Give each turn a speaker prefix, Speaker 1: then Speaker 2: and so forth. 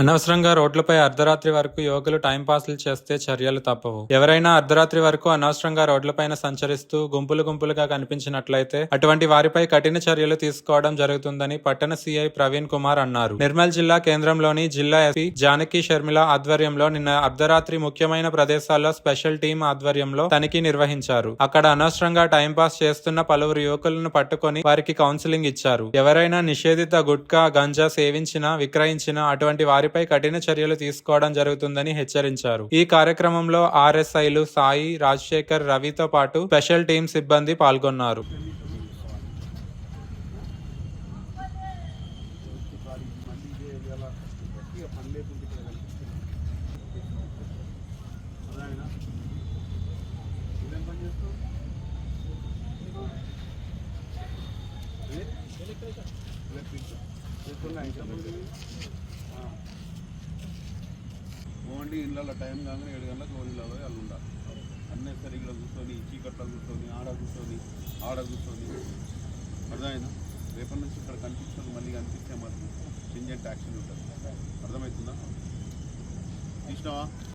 Speaker 1: అనవసరంగా రోడ్లపై అర్ధరాత్రి వరకు యువకులు టైంపాస్లు చేస్తే చర్యలు తప్పవు. ఎవరైనా అర్ధరాత్రి వరకు అనవసరంగా రోడ్లపైన సంచరిస్తూ గుంపులుగా కనిపించినట్లయితే అటువంటి వారిపై కఠిన చర్యలు తీసుకోవడం జరుగుతుందని పట్టణ సీఐ ప్రవీణ్ కుమార్ అన్నారు. నిర్మల్ జిల్లా కేంద్రంలోని జిల్లా ఎస్పీ జానకి షర్మిల ఆధ్వర్యంలో నిన్న అర్ధరాత్రి ముఖ్యమైన ప్రదేశాల్లో స్పెషల్ టీం ఆధ్వర్యంలో తనిఖీ నిర్వహించారు. అక్కడ అనవసరంగా టైంపాస్ చేస్తున్న పలువురు యువకులను పట్టుకొని వారికి కౌన్సిలింగ్ ఇచ్చారు. ఎవరైనా నిషేధిత గుట్కా, గంజా సేవించినా, విక్రయించినా అటువంటి వారిపై కఠిన చర్యలు తీసుకోవడం జరుగుతుందని హెచ్చరించారు. ఈ కార్యక్రమంలో ఆర్ఎస్ఐలు సాయి, రాజశేఖర్, రవితో పాటు స్పెషల్ టీం సిబ్బంది పాల్గొన్నారు.
Speaker 2: ఓన్లీ ఇళ్ళ టైం కాగానే 7 గంటలకు ఇళ్ళలో వాళ్ళు ఉండాలి. అన్నెసరిగా కూర్చొని చీకట్లో కూర్చొని ఆడ కూర్చొని అర్థమైందా? రేపటి నుంచి ఇక్కడ కనిపిస్తుంది, మళ్ళీ కనిపిస్తే మాత్రం సింజెంట్ యాక్షన్ ఉంటుంది. అర్థమవుతుందా? చూసినావా?